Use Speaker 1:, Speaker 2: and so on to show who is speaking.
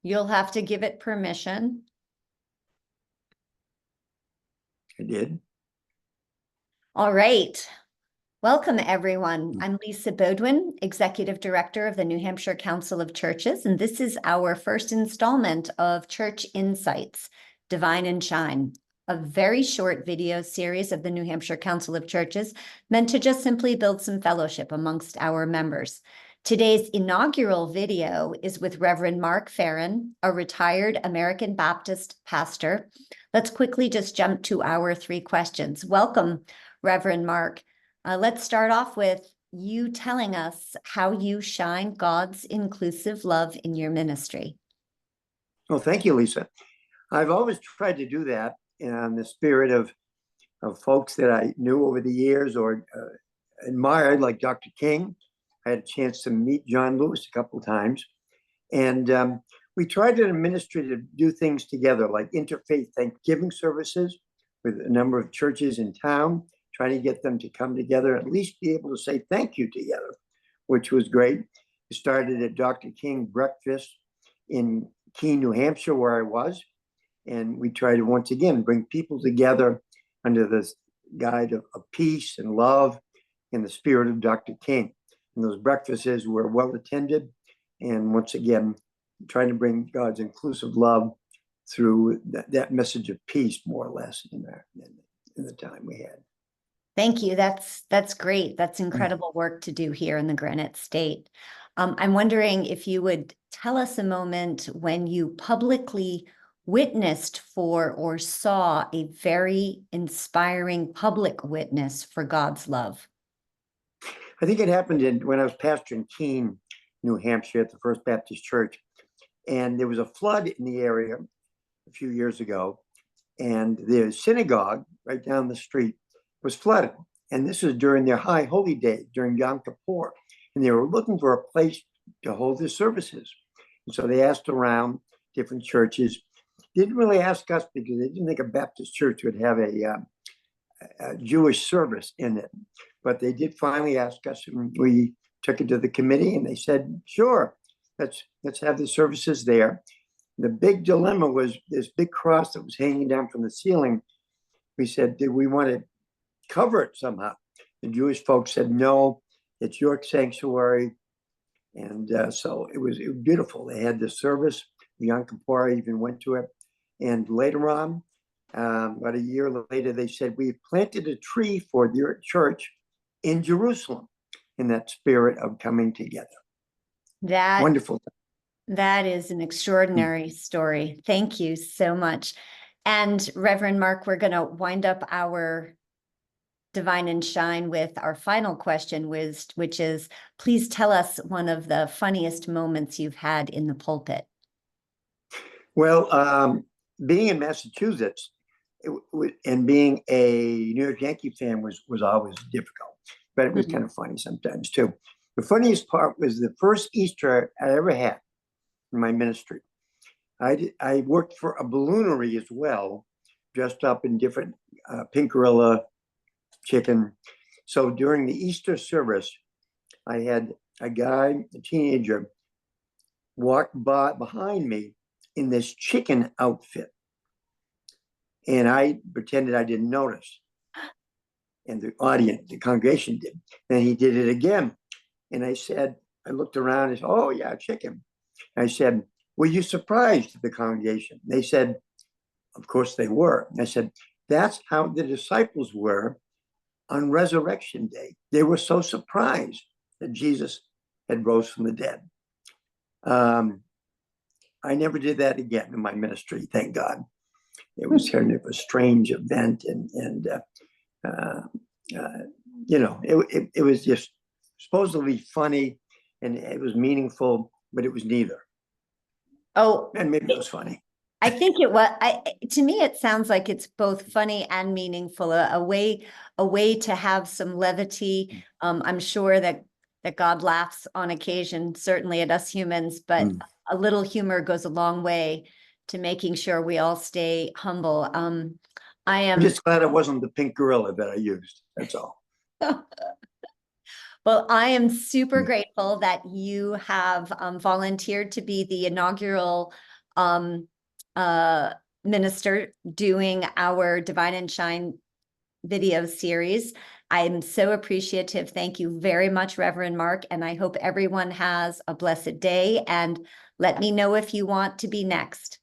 Speaker 1: You'll have to give it permission.
Speaker 2: I did.
Speaker 1: All right. Welcome, everyone. I'm Lisa Beaudoin, Executive Director of the New Hampshire Council of Churches, and this is our first installment of Church Insights, Divine and Shine, a very short video series of the New Hampshire Council of Churches meant to just simply build some fellowship amongst our members. Today's inaugural video is with Reverend Mark Farron, a retired American Baptist pastor. Let's quickly just jump to our 3 questions. Welcome, Reverend Mark. Let's start off with you telling us how you shine God's inclusive love in your ministry.
Speaker 2: Well, thank you, Lisa. I've always tried to do that in the spirit of folks that I knew over the years or admired, like Dr. King. I had a chance to meet John Lewis a couple of times. And we tried in a ministry to do things together, like interfaith Thanksgiving services with a number of churches in town, trying to get them to come together, at least be able to say thank you together, which was great. We started at Dr. King breakfast in Keene, New Hampshire, where I was. And we tried to, once again, bring people together under this guide of peace and love in the spirit of Dr. King. And those breakfasts were well attended. And once again, trying to bring God's inclusive love through that message of peace, more or less, in the time we had.
Speaker 1: Thank you. That's great. That's incredible work to do here in the Granite State. I'm wondering if you would tell us a moment when you publicly witnessed for or saw a very inspiring public witness for God's love.
Speaker 2: I think it happened when I was pastor in Keene, New Hampshire, at the First Baptist Church. And there was a flood in the area a few years ago. And the synagogue right down the street was flooded. And this was during their high holy day, during Yom Kippur. And they were looking for a place to hold their services. And so they asked around different churches. Didn't really ask us because they didn't think a Baptist church would have a Jewish service in it. But they did finally ask us, and we took it to the committee, and they said, sure, let's have the services there. The big dilemma was this big cross that was hanging down from the ceiling. We said, did we want to cover it somehow? The Jewish folks said, no, it's your sanctuary. And so it was beautiful. They had the service. Yom Kippur even went to it. And later on, about a year later, they said, we've planted a tree for your church in Jerusalem, in that spirit of coming together. Wonderful.
Speaker 1: That is an extraordinary story. Thank you so much. And Reverend Mark, we're going to wind up our Divine and Shine with our final question, which is, please tell us one of the funniest moments you've had in the pulpit.
Speaker 2: Well, being in Massachusetts and being a New York Yankee fan was always difficult, but it was kind of funny sometimes too. The funniest part was the first Easter I ever had in my ministry. I worked for a balloonery as well, dressed up in different pink gorilla, chicken. So during the Easter service, I had a guy, a teenager, walk by behind me in this chicken outfit. And I pretended I didn't notice. And the audience, the congregation did. Then he did it again. And I said, I looked around and said, oh yeah, chicken. I said, were you surprised, the congregation? They said, of course they were. I said, that's how the disciples were on Resurrection Day. They were so surprised that Jesus had rose from the dead. I never did that again in my ministry, thank God. It was kind of a strange event, and you know, it was just supposedly funny, and it was meaningful, but it was neither.
Speaker 1: Oh,
Speaker 2: and maybe it was funny.
Speaker 1: I think it was. To me, it sounds like it's both funny and meaningful. A way to have some levity. I'm sure that God laughs on occasion, certainly at us humans, but a little humor goes a long way to making sure we all stay humble. I'm
Speaker 2: just glad it wasn't the pink gorilla that I used. That's all.
Speaker 1: Well, I am super grateful that you have volunteered to be the inaugural minister doing our Divine and Shine video series. I'm so appreciative. Thank you very much, Reverend Mark, and I hope everyone has a blessed day, and let me know if you want to be next.